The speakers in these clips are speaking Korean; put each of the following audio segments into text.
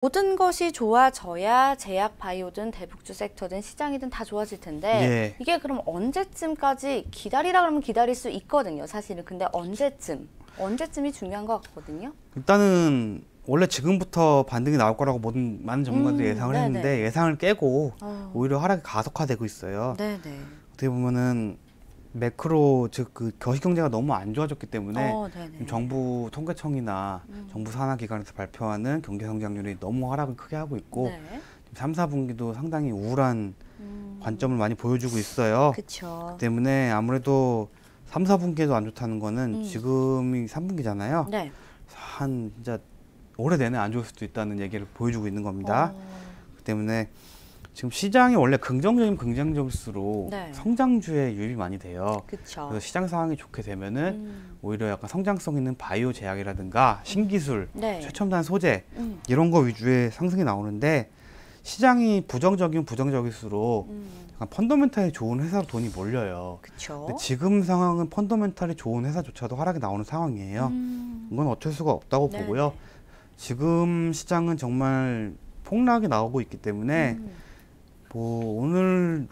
모든 것이 좋아져야 제약 바이오든 대북주 섹터든 시장이든 다 좋아질 텐데 예. 이게 그럼 언제쯤까지 기다리라 그러면 기다릴 수 있거든요, 사실은. 근데 언제쯤이 중요한 것 같거든요. 일단은 원래 지금부터 반등이 나올 거라고 많은 전문가들이 예상을 네네. 했는데 예상을 깨고 오히려 하락이 가속화되고 있어요. 네네. 어떻게 보면은 매크로 즉 그 거시 경제가 너무 안 좋아졌기 때문에 네네. 정부 통계청이나 정부 산하기관에서 발표하는 경제 성장률이 너무 하락을 크게 하고 있고 네. 3, 4분기도 상당히 우울한 관점을 많이 보여주고 있어요. 그쵸. 그 때문에 아무래도 3, 4분기에도 안 좋다는 거는 지금이 3분기잖아요. 네. 한 진짜 올해 내내 안 좋을 수도 있다는 얘기를 보여주고 있는 겁니다. 그 때문에 지금 시장이 원래 긍정적일수록 네. 성장주에 유입이 많이 돼요. 그쵸. 그래서 시장 상황이 좋게 되면은 오히려 약간 성장성 있는 바이오 제약이라든가 신기술, 네. 최첨단 소재 이런 거 위주의 상승이 나오는데 시장이 부정적일수록 약간 펀더멘탈이 좋은 회사로 돈이 몰려요. 그쵸. 근데 지금 상황은 펀더멘탈이 좋은 회사조차도 하락이 나오는 상황이에요. 이건 어쩔 수가 없다고 네. 보고요. 지금 시장은 정말 폭락이 나오고 있기 때문에 뭐 오늘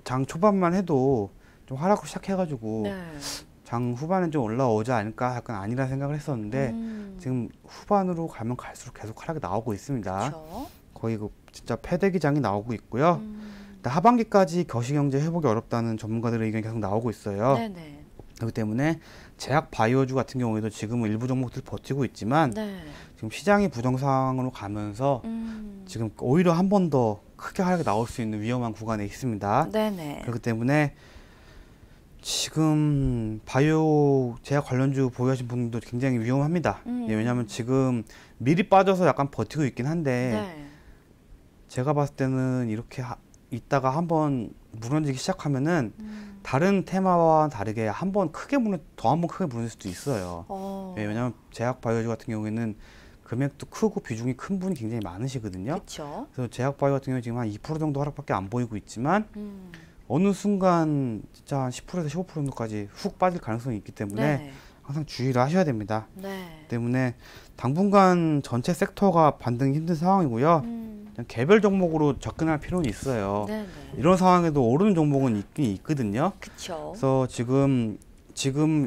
장 초반만 해도 좀 하락으로 시작해가지고 네. 장 후반에 좀 올라오지 않을까 약간 아니라 생각을 했었는데 지금 후반으로 가면 갈수록 계속 하락이 나오고 있습니다. 그쵸. 거의 그 진짜 패대기장이 나오고 있고요. 근데 하반기까지 거시경제 회복이 어렵다는 전문가들의 의견이 계속 나오고 있어요. 네네. 그렇기 때문에 제약 바이오주 같은 경우에도 지금은 일부 종목들 버티고 있지만 네. 지금 시장이 부정상으로 가면서 지금 오히려 한 번 더 크게 하락이 나올 수 있는 위험한 구간에 있습니다. 네네. 그렇기 때문에 지금 바이오 제약 관련주 보유하신 분들도 굉장히 위험합니다. 예, 왜냐하면 지금 미리 빠져서 약간 버티고 있긴 한데 네. 제가 봤을 때는 이렇게 있다가 한번 무너지기 시작하면은 다른 테마와 다르게 한 번 크게 더 한 번 크게 무너질 수도 있어요. 예, 왜냐하면 제약 바이오주 같은 경우에는 금액도 크고 비중이 큰 분이 굉장히 많으시거든요. 그쵸. 그래서 제약 바이오 같은 경우 지금 한 2% 정도 하락밖에 안 보이고 있지만 어느 순간 진짜 한 10%에서 15% 정도까지 훅 빠질 가능성이 있기 때문에 네. 항상 주의를 하셔야 됩니다. 네. 때문에 당분간 전체 섹터가 반등이 힘든 상황이고요. 그냥 개별 종목으로 접근할 필요는 있어요. 네네. 이런 상황에도 오르는 종목은 있긴 있거든요. 그쵸. 그래서 지금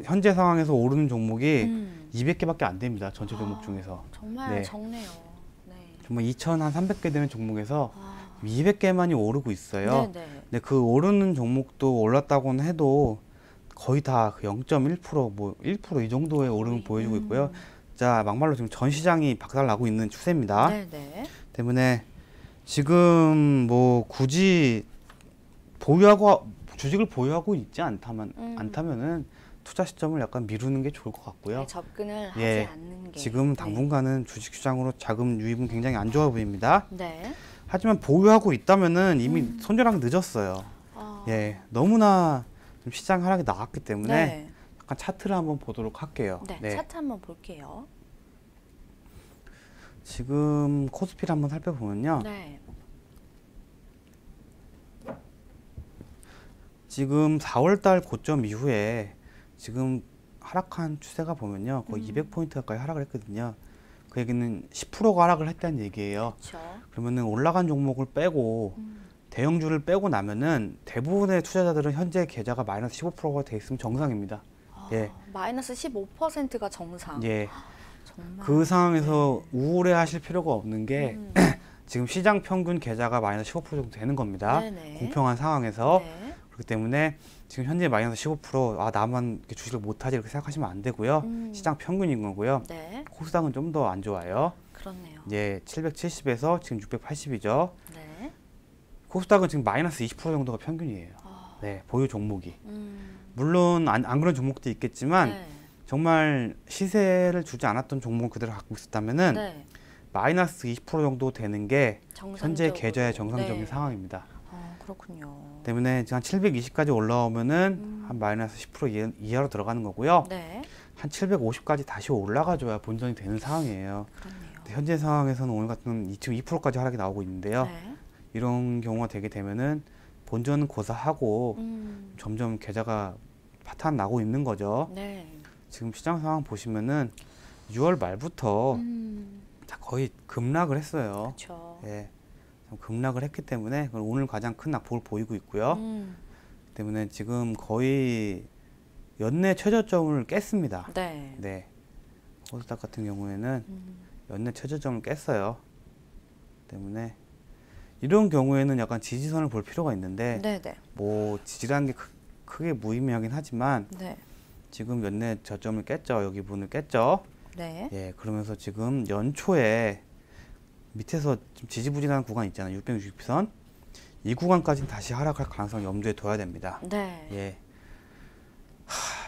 현재 상황에서 오르는 종목이 200개밖에 안 됩니다. 전체 종목 중에서. 정말 네. 적네요. 네. 정말 2,300개 되는 종목에서 아, 200개만이 오르고 있어요. 네네. 근데 그 오르는 종목도 올랐다고는 해도 거의 다 0.1%, 뭐 1% 이 정도의 오름을 보여주고 있고요. 자, 막말로 지금 전 시장이 박살나고 있는 추세입니다. 네네. 때문에 지금 뭐 굳이 주식을 보유하고 있지 않다면은 투자 시점을 약간 미루는 게 좋을 것 같고요. 네, 접근을 예, 하지 않는 게. 지금 당분간은 주식 시장으로 자금 유입은 굉장히 안 좋아 보입니다. 네. 하지만 보유하고 있다면은 이미 손절하기 늦었어요. 아, 예, 너무나 좀 시장 하락이 나왔기 때문에 네. 약간 차트를 한번 보도록 할게요. 네. 차트 한번 볼게요. 지금 코스피를 한번 살펴보면요. 네. 지금 4월달 고점 이후에 지금 하락한 추세가 보면요. 거의 200포인트 가까이 하락을 했거든요. 그 얘기는 10%가 하락을 했다는 얘기예요. 그렇죠. 그러면은 올라간 종목을 빼고 대형주를 빼고 나면은 대부분의 투자자들은 현재 계좌가 마이너스 15%가 돼 있으면 정상입니다. 예. 마이너스 15%가 정상. 예. 정말. 그 상황에서 우울해 하실 필요가 없는 게 지금 시장 평균 계좌가 마이너스 15% 정도 되는 겁니다. 네네. 공평한 상황에서. 네. 그렇기 때문에 지금 현재 마이너스 15%, 나만 이렇게 주식을 못하지 이렇게 생각하시면 안 되고요. 시장 평균인 거고요. 네. 코스닥은 좀 더 안 좋아요. 그렇네요. 예, 770에서 지금 680이죠. 네. 코스닥은 지금 마이너스 20% 정도가 평균이에요. 네, 보유 종목이. 물론 안 그런 종목도 있겠지만 네. 정말 시세를 주지 않았던 종목을 그대로 갖고 있었다면은 네. 마이너스 20% 정도 되는 게 현재 정상적으로. 계좌의 정상적인 네. 상황입니다. 그렇군요. 때문에 지금 한 720까지 올라오면은 한 마이너스 10% 이하로 들어가는 거고요. 네. 한 750까지 다시 올라가줘야 본전이 되는 상황이에요. 그렇네요. 현재 상황에서는 오늘 같은 2.2%까지 하락이 나오고 있는데요. 네. 이런 경우가 되게 되면은 본전은 고사하고 점점 계좌가 파탄 나고 있는 거죠. 네. 지금 시장 상황 보시면은 6월 말부터 거의 급락을 했어요. 그렇죠. 예, 급락을 했기 때문에 오늘 가장 큰 낙폭을 보이고 있고요. 때문에 지금 거의 연내 최저점을 깼습니다. 네. 네, 코스닥 같은 경우에는 연내 최저점을 깼어요. 때문에 이런 경우에는 약간 지지선을 볼 필요가 있는데 네네. 뭐 지지라는 게 크게 무의미하긴 하지만 네. 지금 연내 저점을 깼죠. 여기 분을 깼죠. 네. 예, 그러면서 지금 연초에 밑에서 좀 지지부진한 구간 있잖아요. 660선. 이 구간까지는 다시 하락할 가능성을 염두에 둬야 됩니다. 네. 예.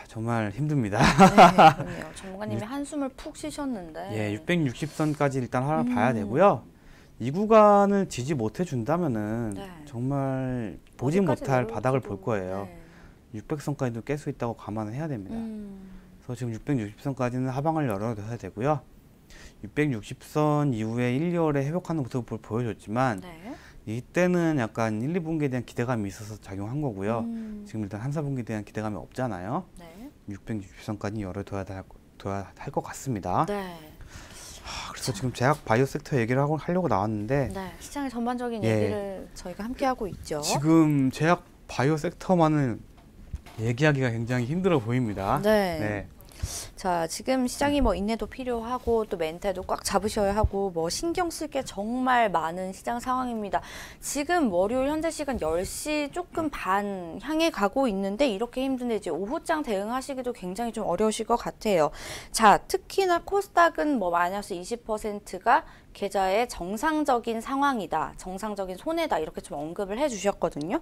정말 힘듭니다. 네, 그럼요. 전문가님이 한숨을 푹 쉬셨는데. 예, 660선까지 일단 봐야 되고요. 이 구간을 지지 못해 준다면은 네. 정말 보지 어디까지 못할 바닥을 내려올지도. 볼 거예요. 네. 600선까지도 깰 수 있다고 감안을 해야 됩니다. 음. 그래서 지금 660선까지는 하방을 열어둬야 되고요. 660선 이후에 1, 2월에 회복하는 모습을 보여줬지만 네. 이때는 약간 1, 2분기에 대한 기대감이 있어서 작용한 거고요. 음. 지금 일단 한 4분기에 대한 기대감이 없잖아요. 네. 660선까지 열어둬야 할 것 같습니다. 네. 그래서 지금 제약 바이오 섹터 얘기를 하려고 나왔는데 네. 시장의 전반적인 예. 얘기를 저희가 함께 하고 있죠. 지금 제약 바이오 섹터만은 얘기하기가 굉장히 힘들어 보입니다. 네. 네. 자, 지금 시장이 뭐 인내도 필요하고 또 멘탈도 꽉 잡으셔야 하고 뭐 신경 쓸 게 정말 많은 시장 상황입니다. 지금 월요일 현재 시간 10시 조금 반 향해 가고 있는데 이렇게 힘든데 이제 오후장 대응하시기도 굉장히 좀 어려우실 것 같아요. 자, 특히나 코스닥은 뭐 마이너스 20%가 계좌의 정상적인 상황이다. 정상적인 손해다. 이렇게 좀 언급을 해 주셨거든요.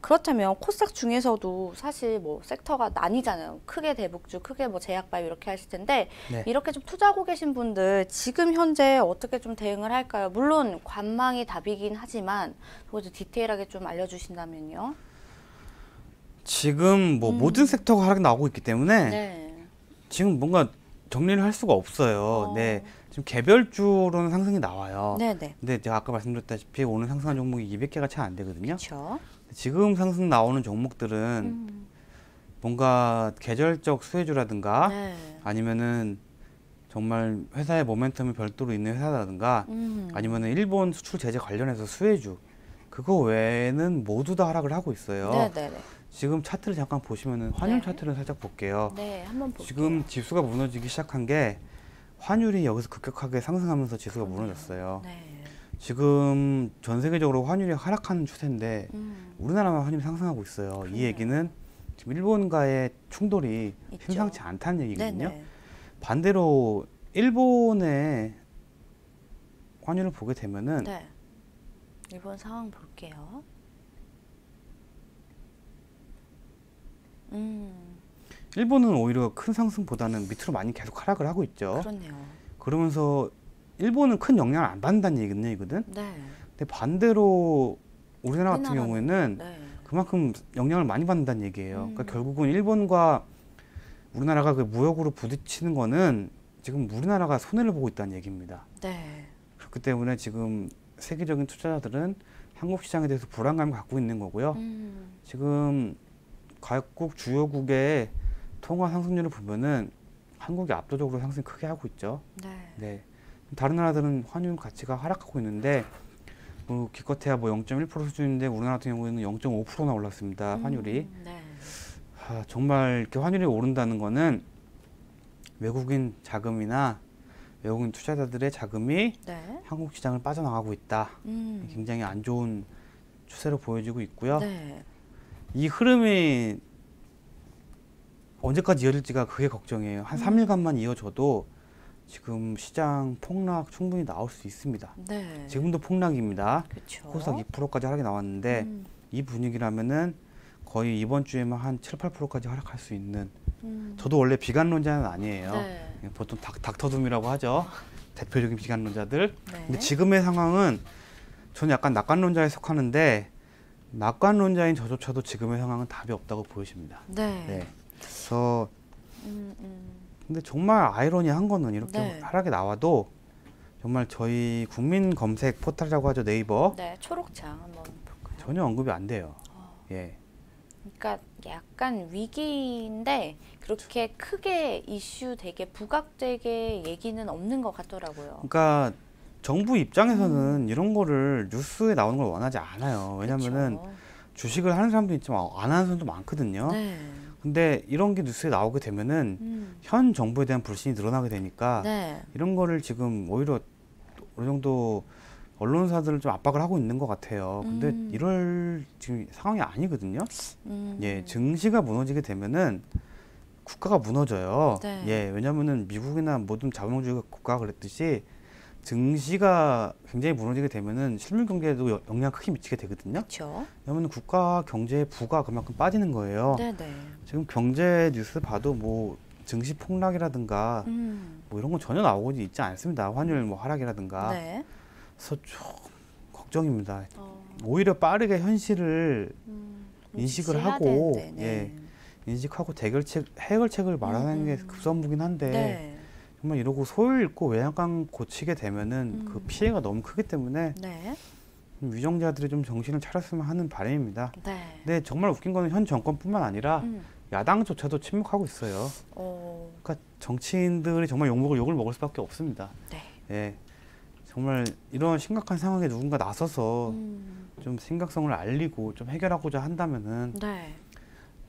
그렇다면 코스닥 중에서도 사실 뭐 섹터가 나뉘잖아요. 크게 대북주, 크게 뭐 제약바이오 이렇게 하실 텐데 네. 이렇게 좀 투자하고 계신 분들 지금 현재 어떻게 좀 대응을 할까요? 물론 관망이 답이긴 하지만 그것도 디테일하게 좀 알려주신다면요. 지금 뭐 모든 섹터가 하락이 나오고 있기 때문에 네. 지금 뭔가 정리를 할 수가 없어요. 네. 지금 개별주로는 상승이 나와요. 네네. 근데 제가 아까 말씀드렸다시피 오늘 상승한 종목이 200개가 채 안 되거든요. 그렇죠. 지금 상승 나오는 종목들은 뭔가 계절적 수혜주라든가 네. 아니면은 정말 회사의 모멘텀이 별도로 있는 회사라든가 아니면은 일본 수출 제재 관련해서 수혜주 그거 외에는 모두 다 하락을 하고 있어요. 네네네. 지금 차트를 잠깐 보시면은 환율 네. 차트를 살짝 볼게요. 네, 한번 볼게요. 지금 지수가 무너지기 시작한 게 환율이 여기서 급격하게 상승하면서 지수가 무너졌어요. 네. 지금 전 세계적으로 환율이 하락하는 추세인데 우리나라만 환율이 상승하고 있어요. 그래요. 이 얘기는 지금 일본과의 충돌이 있죠. 심상치 않다는 얘기거든요. 네네. 반대로 일본의 환율을 보게 되면은 네. 일본 상황 볼게요. 일본은 오히려 큰 상승보다는 밑으로 많이 계속 하락을 하고 있죠. 그렇네요. 그러면서 일본은 큰 영향을 안 받는다는 얘기거든. 네. 근데 반대로 우리나라 같은 우리나라는, 경우에는 네. 그만큼 영향을 많이 받는다는 얘기예요. 음. 그러니까 결국은 일본과 우리나라가 그 무역으로 부딪히는 거는 지금 우리나라가 손해를 보고 있다는 얘기입니다. 네. 그렇기 때문에 지금 세계적인 투자자들은 한국 시장에 대해서 불안감을 갖고 있는 거고요. 지금 각국 주요국의 통화 상승률을 보면은 한국이 압도적으로 상승 크게 하고 있죠. 네. 네. 다른 나라들은 환율 가치가 하락하고 있는데 뭐 기껏해야 뭐 0.1% 수준인데 우리나라 같은 경우에는 0.5%나 올랐습니다. 환율이. 네. 정말 이렇게 환율이 오른다는 거는 외국인 자금이나 외국인 투자자들의 자금이 네. 한국 시장을 빠져나가고 있다. 굉장히 안 좋은 추세로 보여지고 있고요. 네. 이 흐름이 언제까지 이어질지가 그게 걱정이에요. 한 3일간만 이어져도 지금 시장 폭락 충분히 나올 수 있습니다. 네. 지금도 폭락입니다. 그렇죠. 코스닥 2%까지 하락이 나왔는데 이 분위기라면은 거의 이번 주에만 한 7, 8%까지 하락할 수 있는. 저도 원래 비관론자는 아니에요. 네. 보통 닥터둠이라고 하죠. 대표적인 비관론자들. 네. 근데 지금의 상황은 저는 약간 낙관론자에 속하는데 낙관론자인 저조차도 지금의 상황은 답이 없다고 보여집니다. 네. 네. 그래서 근데 정말 아이러니한 거는 이렇게 네. 하락이 나와도 정말 저희 국민 검색 포털이라고 하죠. 네이버. 네. 초록창 한번 볼까요? 전혀 언급이 안 돼요. 예. 그러니까 약간 위기인데 그렇게 크게 이슈 되게 부각되게 얘기는 없는 것 같더라고요. 그러니까 정부 입장에서는 이런 거를 뉴스에 나오는 걸 원하지 않아요. 왜냐면은 그쵸. 주식을 하는 사람도 있지만 안 하는 사람도 많거든요. 네. 근데 이런 게 뉴스에 나오게 되면은 현 정부에 대한 불신이 늘어나게 되니까 네. 이런 거를 지금 오히려 어느 정도 언론사들을 좀 압박을 하고 있는 것 같아요. 근데 이럴 지금 상황이 아니거든요. 예, 증시가 무너지게 되면은 국가가 무너져요. 네. 예, 왜냐면은 미국이나 모든 자본주의 국가가 그랬듯이 증시가 굉장히 무너지게 되면은 실물 경제에도 영향 크게 미치게 되거든요. 그렇죠. 왜냐면 국가 경제의 부가 그만큼 빠지는 거예요. 네네. 지금 경제 뉴스 봐도 뭐 증시 폭락이라든가 뭐 이런 건 전혀 나오고 있지 않습니다. 환율 뭐 하락이라든가. 네. 그래서 좀 걱정입니다. 어, 오히려 빠르게 현실을 인식을 지지해야 하고 되는데, 예, 네. 인식하고 해결책을 마련하는 게 급선무긴 한데 네. 정말 이러고 소율 잃고 외양간 고치게 되면은 그 피해가 너무 크기 때문에 네. 위정자들이 좀 정신을 차렸으면 하는 바람입니다. 네. 근데 정말 웃긴 거는 현 정권뿐만 아니라 음. 야당조차도 침묵하고 있어요. 어, 그러니까 정치인들이 정말 욕을 먹을 수밖에 없습니다. 네. 예, 정말 이런 심각한 상황에 누군가 나서서 좀 심각성을 알리고 좀 해결하고자 한다면은 네.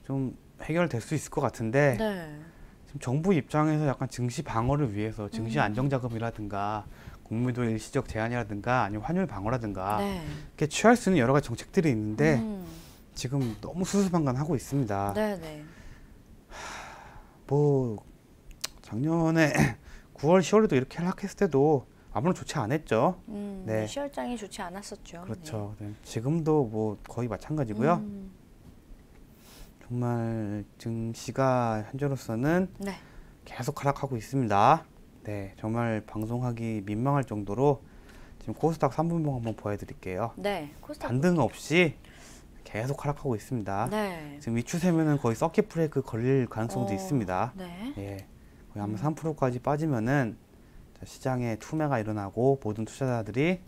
좀 해결될 수 있을 것 같은데 네. 지금 정부 입장에서 약간 증시 방어를 위해서 증시 안정자금이라든가 국민도 일시적 제한이라든가 아니면 환율 방어라든가 네. 이렇게 취할 수 있는 여러 가지 정책들이 있는데 지금 너무 수수방관하고 있습니다. 네. 네. 뭐 작년에 9월, 10월에도 이렇게 하락했을 때도 아무런 조치 안 했죠. 네. 시월장이 좋지 않았었죠. 그렇죠. 네. 지금도 뭐 거의 마찬가지고요. 정말 증시가 현재로서는 네. 계속 하락하고 있습니다. 네, 정말 방송하기 민망할 정도로 지금 코스닥 3분봉 한번 보여드릴게요. 네. 코스닥. 반등 없이 계속 하락하고 있습니다. 네. 지금 이 추세면은 거의 서킷 브레이크 걸릴 가능성도 어, 있습니다. 네. 예, 거의 아마 3%까지 빠지면은 시장에 투매가 일어나고 모든 투자자들이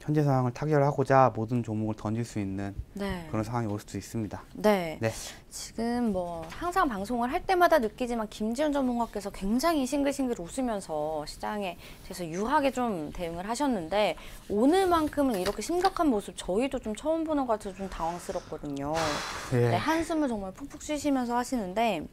현재 상황을 타결하고자 모든 종목을 던질 수 있는 네. 그런 상황이 올 수도 있습니다. 네. 네. 지금 뭐 항상 방송을 할 때마다 느끼지만 김지훈 전문가께서 굉장히 싱글싱글 웃으면서 시장에 대해서 유하게 좀 대응을 하셨는데 오늘만큼은 이렇게 심각한 모습 저희도 좀 처음 보는 것 같아서 좀 당황스럽거든요. 예. 네, 한숨을 정말 푹푹 쉬시면서 하시는데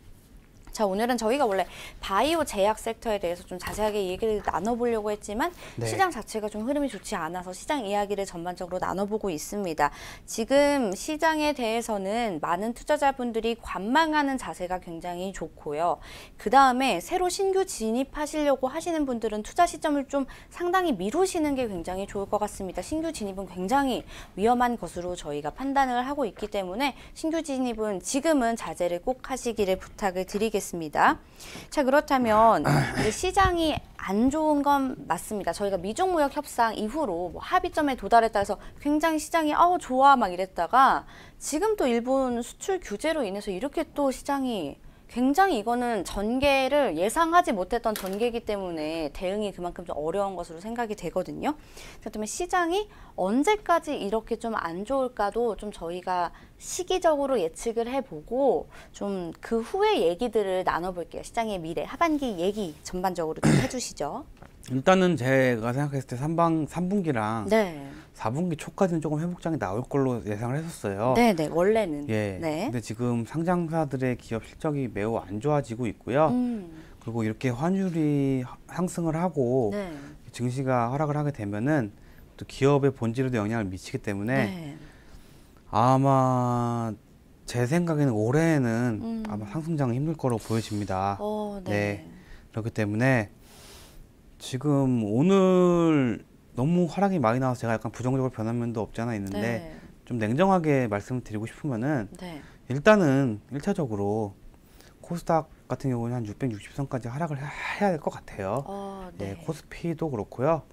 자, 오늘은 저희가 원래 바이오 제약 섹터에 대해서 좀 자세하게 얘기를 나눠보려고 했지만 네. 시장 자체가 좀 흐름이 좋지 않아서 시장 이야기를 전반적으로 나눠보고 있습니다. 지금 시장에 대해서는 많은 투자자분들이 관망하는 자세가 굉장히 좋고요. 그 다음에 새로 신규 진입하시려고 하시는 분들은 투자 시점을 좀 상당히 미루시는 게 굉장히 좋을 것 같습니다. 신규 진입은 굉장히 위험한 것으로 저희가 판단을 하고 있기 때문에 신규 진입은 지금은 자제를 꼭 하시기를 부탁을 드리겠습니다. 자, 그렇다면 이제 시장이 안 좋은 건 맞습니다. 저희가 미중무역 협상 이후로 뭐 합의점에 도달했다 해서 굉장히 시장이 좋아 막 이랬다가 지금 또 일본 수출 규제로 인해서 이렇게 또 시장이 굉장히 이거는 전개를 예상하지 못했던 전개이기 때문에 대응이 그만큼 좀 어려운 것으로 생각이 되거든요. 그렇다면 시장이 언제까지 이렇게 좀 안 좋을까도 좀 저희가 시기적으로 예측을 해보고 좀 그 후의 얘기들을 나눠볼게요. 시장의 미래, 하반기 얘기 전반적으로 좀 해주시죠. 일단은 제가 생각했을 때 3분기랑 네. 4분기 초까지는 조금 회복장이 나올 걸로 예상을 했었어요. 네네, 원래는. 예. 네. 근데 지금 상장사들의 기업 실적이 매우 안 좋아지고 있고요. 그리고 이렇게 환율이 상승을 하고 네. 증시가 하락을 하게 되면은 또 기업의 본질에도 영향을 미치기 때문에 네. 아마 제 생각에는 올해는 아마 상승장은 힘들 거로 보여집니다. 네. 네. 그렇기 때문에 지금 오늘 너무 하락이 많이 나와서 제가 약간 부정적으로 변한 면도 없지 않아 있는데 네. 좀 냉정하게 말씀드리고 싶으면은 네. 일단은 1차적으로 코스닥 같은 경우는 한 660선까지 하락을 해야 될 것 같아요. 네. 네, 코스피도 그렇고요.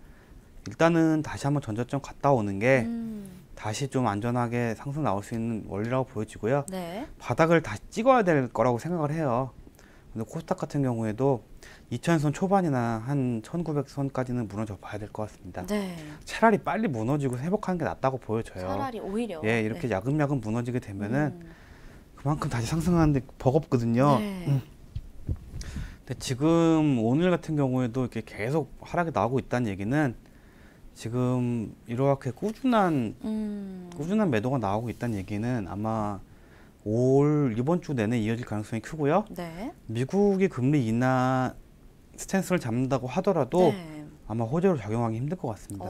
일단은 다시 한번 전저점 갔다 오는 게 다시 좀 안전하게 상승 나올 수 있는 원리라고 보여지고요. 네. 바닥을 다시 찍어야 될 거라고 생각을 해요. 근데 코스닥 같은 경우에도 2000선 초반이나 한 1900선까지는 무너져 봐야 될 것 같습니다. 네. 차라리 빨리 무너지고 회복하는 게 낫다고 보여져요. 차라리 오히려. 예, 이렇게 네. 야금야금 무너지게 되면은 그만큼 다시 상승하는데 버겁거든요. 네. 근데 지금 오늘 같은 경우에도 이렇게 계속 하락이 나오고 있다는 얘기는 지금 이렇게 꾸준한 매도가 나오고 있다는 얘기는 아마 이번 주 내내 이어질 가능성이 크고요. 네. 미국이 금리 인하 스탠스를 잡는다고 하더라도 네. 아마 호재로 작용하기 힘들 것 같습니다.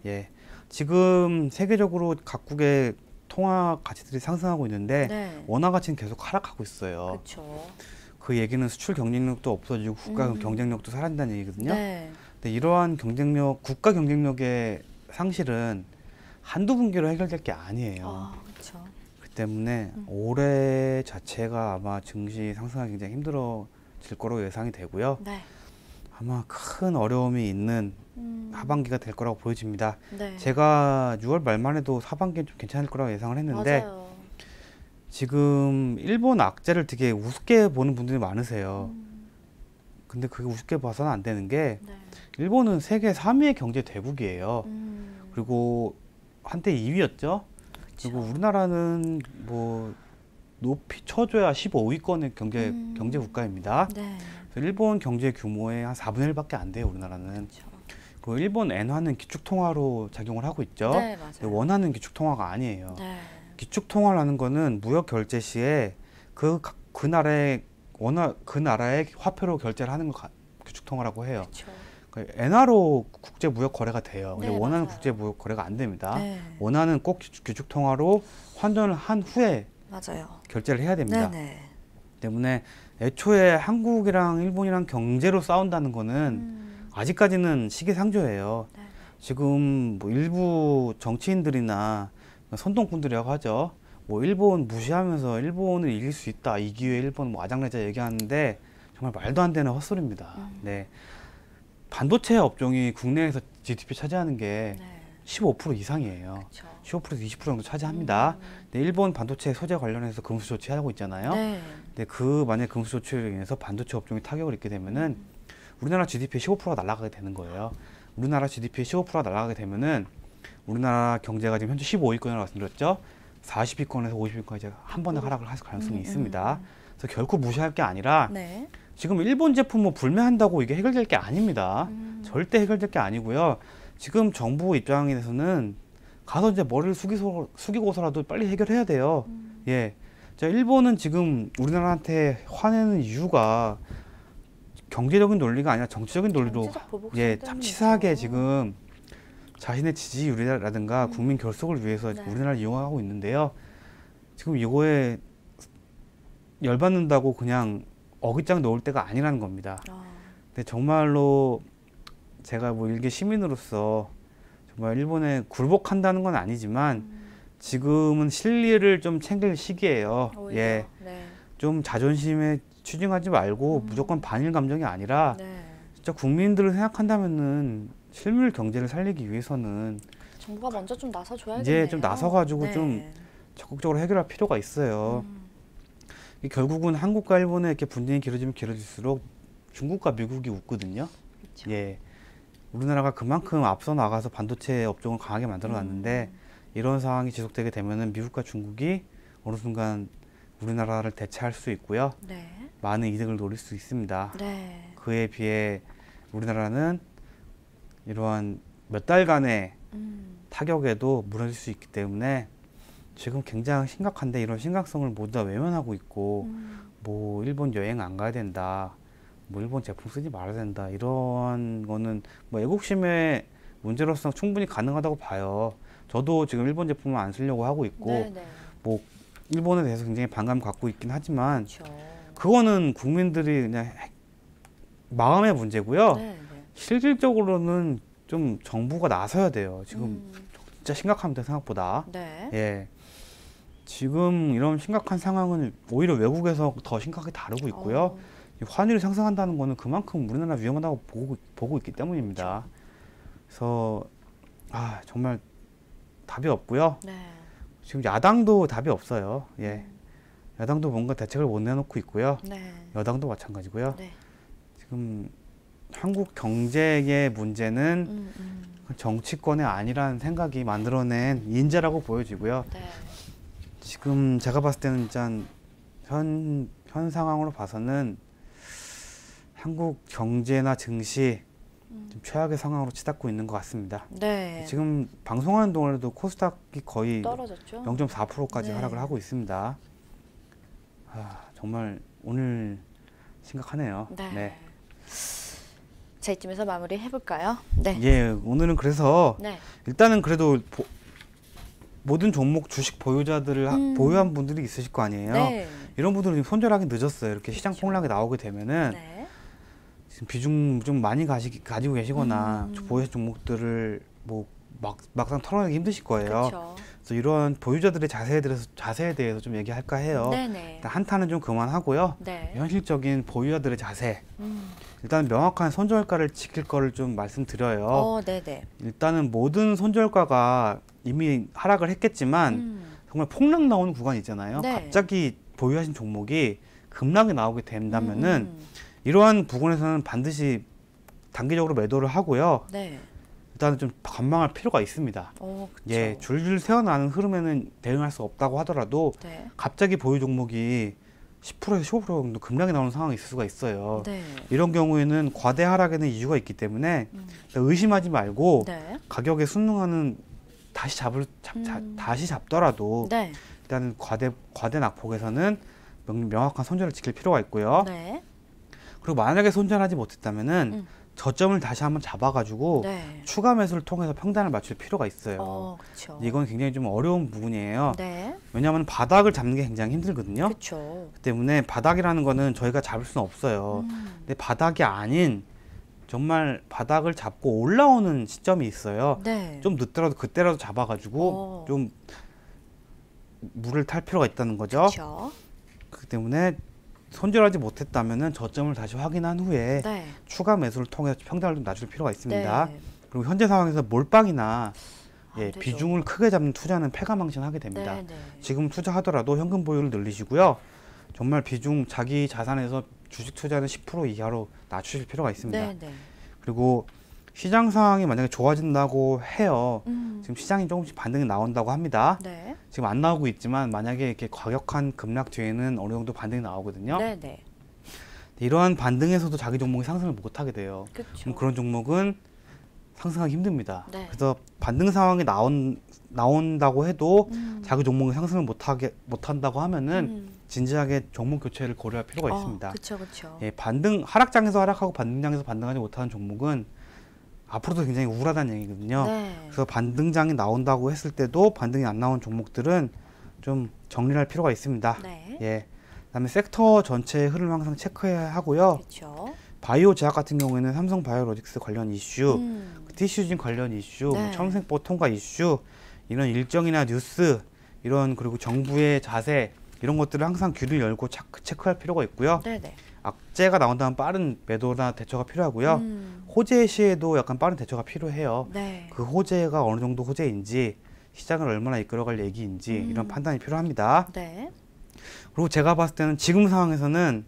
예, 지금 세계적으로 각국의 통화 가치들이 상승하고 있는데 네. 원화 가치는 계속 하락하고 있어요. 그렇죠. 그 얘기는 수출 경쟁력도 없어지고 국가 경쟁력도 사라진다는 얘기거든요. 네. 근데 이러한 국가 경쟁력의 상실은 한두 분기로 해결될 게 아니에요. 그렇죠. 그 때문에 올해 자체가 아마 증시 상승하기 굉장히 힘들어질 거로 예상이 되고요. 네. 아마 큰 어려움이 있는 하반기가 될 거라고 보여집니다. 네. 제가 6월 말만 해도 하반기는 좀 괜찮을 거라고 예상을 했는데 맞아요. 지금 일본 악재를 되게 우습게 보는 분들이 많으세요. 근데 그게 우습게 봐서는 안 되는 게 네. 일본은 세계 3위의 경제 대국이에요. 그리고 한때 2위였죠. 그리고 우리나라는 뭐 높이 쳐줘야 15위권의 경제 국가입니다. 네. 그래서 일본 경제 규모의 한 4분의 1밖에 안 돼요, 우리나라는. 그렇죠. 그리고 일본 엔화는 기축통화로 작용을 하고 있죠. 네, 맞아요. 원화는 기축통화가 아니에요. 네. 기축통화라는 거는 무역 결제 시에 그 나라의 화폐로 결제를 하는 걸 기축통화라고 해요. 그렇죠. 엔화로 국제 무역 거래가 돼요. 근데 네, 원화는 맞아요. 국제 무역 거래가 안 됩니다. 네. 원화는 꼭 기축통화로 환전을 한 후에 맞아요. 결제를 해야 됩니다. 네네. 때문에 애초에 한국이랑 일본이랑 경제로 싸운다는 거는 아직까지는 시기상조예요. 네. 지금 뭐 일부 정치인들이나 선동꾼들이라고 하죠. 뭐 일본 무시하면서 일본을 이길 수 있다. 이 기회에 일본 뭐 아장래자 얘기하는데 정말 말도 안 되는 헛소리입니다. 네. 반도체 업종이 국내에서 GDP 차지하는 게 네. 15% 이상이에요. 그렇죠. 15%에서 20% 정도 차지합니다. 근데 일본 반도체 소재 관련해서 금수 조치하고 있잖아요. 네. 근데 만약 금수 조치로 인해서 반도체 업종이 타격을 입게 되면은 우리나라 GDP의 15%가 날아가게 되는 거예요. 우리나라 GDP의 15%가 날아가게 되면은 우리나라 경제가 지금 현재 15위권이라고 말씀드렸죠. 40위권에서 50위권까지 한 번에 하락을 할 가능성이 있습니다. 그래서 결코 무시할 게 아니라 네. 지금 일본 제품 뭐 불매한다고 이게 해결될 게 아닙니다. 절대 해결될 게 아니고요. 지금 정부 입장에서는 가서 이제 머리를 숙이고서라도 빨리 해결해야 돼요. 예. 자, 일본은 지금 우리나라한테 화내는 이유가 경제적인 논리가 아니라 정치적인 논리로 정치적 보복심 참 때문이죠. 치사하게 지금 자신의 지지율이라든가 국민 결속을 위해서 네. 우리나라를 이용하고 있는데요. 지금 이거에 열받는다고 그냥 어깃장 놓을 때가 아니라는 겁니다. 근데 정말로 제가 뭐 일개 시민으로서 정말 일본에 굴복한다는 건 아니지만 지금은 실리를 좀 챙길 시기예요. 오히려. 예, 네. 좀 자존심에 취중하지 말고 무조건 반일 감정이 아니라 네. 진짜 국민들을 생각한다면은 실물 경제를 살리기 위해서는 정부가 먼저 좀 나서줘야겠네요. 이제 좀 나서가지고 네. 좀 적극적으로 해결할 필요가 있어요. 이 결국은 한국과 일본의 이렇게 분쟁이 길어지면 길어질수록 중국과 미국이 웃거든요. 그렇죠. 예, 우리나라가 그만큼 앞서 나가서 반도체 업종을 강하게 만들어놨는데 이런 상황이 지속되게 되면은 미국과 중국이 어느 순간 우리나라를 대체할 수 있고요. 네. 많은 이득을 노릴 수 있습니다. 네. 그에 비해 우리나라는 이러한 몇 달간의 타격에도 무너질 수 있기 때문에 지금 굉장히 심각한데 이런 심각성을 모두 다 외면하고 있고 뭐 일본 여행 안 가야 된다, 뭐 일본 제품 쓰지 말아야 된다, 이런 거는 뭐 애국심의 문제로서 충분히 가능하다고 봐요. 저도 지금 일본 제품을 안 쓰려고 하고 있고 네, 네. 뭐 일본에 대해서 굉장히 반감 갖고 있긴 하지만 그렇죠. 그거는 국민들이 그냥 마음의 문제고요. 네, 네. 실질적으로는 좀 정부가 나서야 돼요. 지금 진짜 심각합니다, 생각보다. 네. 예. 지금 이런 심각한 상황은 오히려 외국에서 더 심각하게 다루고 있고요. 이 환율이 상승한다는 거는 그만큼 우리나라 위험하다고 보고 있기 때문입니다. 그래서 정말 답이 없고요. 네. 지금 야당도 답이 없어요. 예. 야당도 뭔가 대책을 못 내놓고 있고요. 네. 여당도 마찬가지고요. 네. 지금 한국 경제의 문제는 정치권이 아니라는 생각이 만들어낸 인재라고 보여지고요. 네. 지금 제가 봤을 때는 진짜 현 상황으로 봐서는 한국 경제나 증시 좀 최악의 상황으로 치닫고 있는 것 같습니다. 네. 지금 방송하는 동안에도 코스닥이 거의 떨어졌죠. 0.4%까지 네. 하락을 하고 있습니다. 정말 오늘 심각하네요. 네. 네. 자, 이쯤에서 마무리 해볼까요? 네. 예, 오늘은 그래서 네. 일단은 그래도 모든 종목 주식 보유자들을 보유한 분들이 있으실 거 아니에요. 네. 이런 분들은 지금 손절하기 늦었어요. 이렇게 시장 그렇죠. 폭락이 나오게 되면은 네. 지금 비중 좀 많이 가지고 계시거나 보유 종목들을 뭐 막상 털어내기 힘드실 거예요. 그렇죠. 그래서 이런 보유자들의 자세에 대해서 좀 얘기할까 해요. 네네. 일단 한타는 좀 그만하고요. 네. 현실적인 보유자들의 자세. 일단 명확한 손절가를 지킬 거를 좀 말씀드려요. 네네. 일단은 모든 손절가가 이미 하락을 했겠지만 정말 폭락 나오는 구간이 있잖아요. 네. 갑자기 보유하신 종목이 급락이 나오게 된다면은 이러한 부분에서는 반드시 단기적으로 매도를 하고요. 네. 일단은 좀 관망할 필요가 있습니다. 그쵸. 예, 줄줄 새어나는 흐름에는 대응할 수 없다고 하더라도 네. 갑자기 보유 종목이 10%에서 15% 정도 급락이 나오는 상황이 있을 수가 있어요. 네. 이런 경우에는 과대 하락에는 이유가 있기 때문에 의심하지 말고 네. 가격에 순응하는 다시 잡더라도 네. 일단은 과대 낙폭에서는 명확한 손절을 지킬 필요가 있고요. 네. 그리고 만약에 손절하지 못했다면은 저점을 다시 한번 잡아가지고 네. 추가 매수를 통해서 평단을 맞출 필요가 있어요. 그렇죠. 이건 굉장히 좀 어려운 부분이에요. 네. 왜냐하면 바닥을 잡는 게 굉장히 힘들거든요. 그렇죠. 그 때문에 바닥이라는 거는 저희가 잡을 수는 없어요. 근데 바닥이 아닌 정말 바닥을 잡고 올라오는 시점이 있어요. 네. 좀 늦더라도 그때라도 잡아가지고 좀 물을 탈 필요가 있다는 거죠. 그렇죠. 그렇기 때문에 손절하지 못했다면은 저점을 다시 확인한 후에 네. 추가 매수를 통해서 평단을 좀 낮출 필요가 있습니다. 네. 그리고 현재 상황에서 몰빵이나 안 되죠. 비중을 크게 잡는 투자는 패가망신하게 됩니다. 네, 네. 지금 투자하더라도 현금 보유를 늘리시고요. 정말 비중 자기 자산에서 주식 투자는 10% 이하로 낮추실 필요가 있습니다. 네, 네. 그리고 시장 상황이 만약에 좋아진다고 해요. 지금 시장이 조금씩 반등이 나온다고 합니다. 네. 지금 안 나오고 있지만 만약에 이렇게 과격한 급락 뒤에는 어느 정도 반등이 나오거든요. 네, 네. 이러한 반등에서도 자기 종목이 상승을 못 하게 돼요. 그렇죠. 그럼 그런 종목은 상승하기 힘듭니다. 네. 그래서 반등 상황이 나온다고 해도 자기 종목이 상승을 못한다고 하면은 진지하게 종목 교체를 고려할 필요가 있습니다. 그렇죠, 그렇죠. 예, 하락장에서 하락하고 반등장에서 반등하지 못하는 종목은 앞으로도 굉장히 우울하다는 얘기거든요. 네. 그래서 반등장이 나온다고 했을 때도 반등이 안 나온 종목들은 좀 정리할 필요가 있습니다. 네. 예. 그다음에 섹터 전체의 흐름 항상 체크해야 하고요. 그렇죠. 바이오 제약 같은 경우에는 삼성 바이오로직스 관련 이슈, 티슈진 관련 이슈, 네. 청생보 통과 이슈, 이런 일정이나 뉴스, 이런 그리고 정부의 자세 이런 것들을 항상 귀를 열고 체크할 필요가 있고요. 네, 네. 악재가 나온다면 빠른 매도나 대처가 필요하고요. 호재 시에도 약간 빠른 대처가 필요해요. 네. 그 호재가 어느 정도 호재인지 시장을 얼마나 이끌어갈 얘기인지 이런 판단이 필요합니다. 네. 그리고 제가 봤을 때는 지금 상황에서는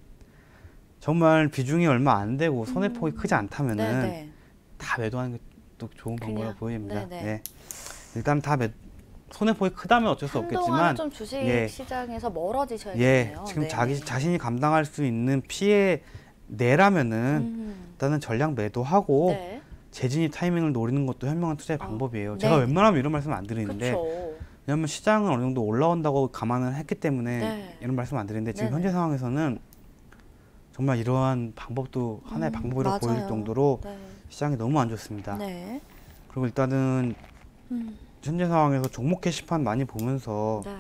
정말 비중이 얼마 안 되고 손해폭이 크지 않다면은 네, 네. 다 매도하는 게 또 좋은 방법이라고 보입니다. 네네. 예. 일단 손해폭이 크다면 어쩔 수 한동안 없겠지만 좀 주식 예. 시장에서 멀어지셔야겠네요. 지금 네. 자신이 감당할 수 있는 피해 내라면은 일단은 전량 매도하고 네. 재진입 타이밍을 노리는 것도 현명한 투자의 방법이에요. 네. 제가 웬만하면 이런 말씀 안 드리는데 그렇죠. 왜냐하면 시장은 어느 정도 올라온다고 감안을 했기 때문에 네. 이런 말씀 안 드리는데 지금 네네. 현재 상황에서는 정말 이러한 방법도 하나의 방법이라고 보일 맞아요. 정도로 네. 시장이 너무 안 좋습니다. 네. 그리고 일단은 현재 상황에서 종목 게시판 많이 보면서 네.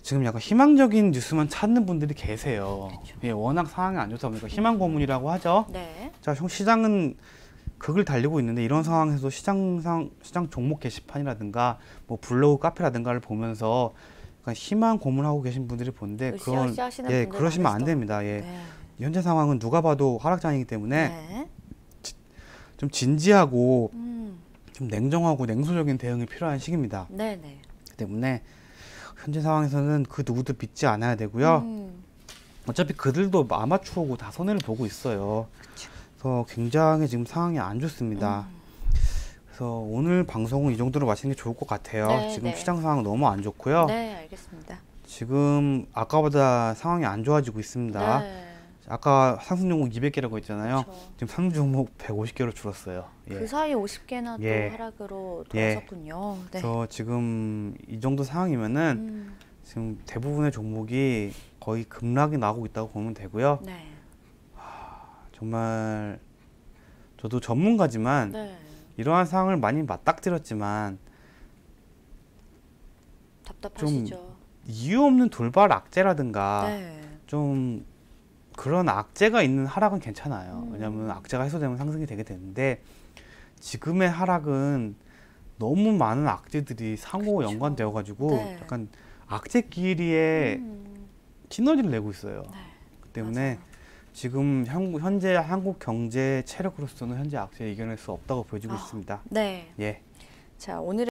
지금 약간 희망적인 뉴스만 찾는 분들이 계세요. 그렇죠. 예, 워낙 상황이 안 좋다 보니까 희망 고문이라고 하죠. 네. 자, 시장은 극을 달리고 있는데 이런 상황에서 시장 종목 게시판이라든가 뭐 블로그 카페라든가를 보면서 약간 희망 고문하고 계신 분들이 보는데 그건 으쌰으쌰 하시는 예, 분들 그러시면 안 많으시더라고요. 됩니다. 예. 네. 현재 상황은 누가 봐도 하락장이기 때문에 네. 좀 진지하고 음. 좀 냉정하고 냉소적인 대응이 필요한 시기입니다. 네, 네. 그렇기 때문에 현재 상황에서는 그 누구도 믿지 않아야 되고요. 어차피 그들도 아마추어고 다 손해를 보고 있어요. 그래서 굉장히 지금 상황이 안 좋습니다. 그래서 오늘 방송은 이 정도로 마치는 게 좋을 것 같아요. 네, 지금 네. 시장 상황 너무 안 좋고요. 네, 알겠습니다. 지금 아까보다 상황이 안 좋아지고 있습니다. 네. 아까 상승 종목 200개라고 했잖아요. 그렇죠. 지금 상승 종목 150개로 줄었어요. 그 사이 50개나 또 예. 하락으로 예. 돌아섰군요. 네. 그래서 지금 이 정도 상황이면은 지금 대부분의 종목이 거의 급락이 나오고 있다고 보면 되고요. 네. 정말 저도 전문가지만 네. 이러한 상황을 많이 맞닥뜨렸지만 답답하시죠. 이유 없는 돌발 악재라든가 네. 좀 그런 악재가 있는 하락은 괜찮아요. 왜냐하면 악재가 해소되면 상승이 되게 되는데 지금의 하락은 너무 많은 악재들이 상호 그렇죠. 연관되어 가지고 네. 약간 악재끼리의 시너지를 내고 있어요. 네. 그 때문에 맞아요. 지금 현재 한국 경제 체력으로서는 현재 악재를 이겨낼 수 없다고 보여지고 있습니다. 네. 예. 자, 오늘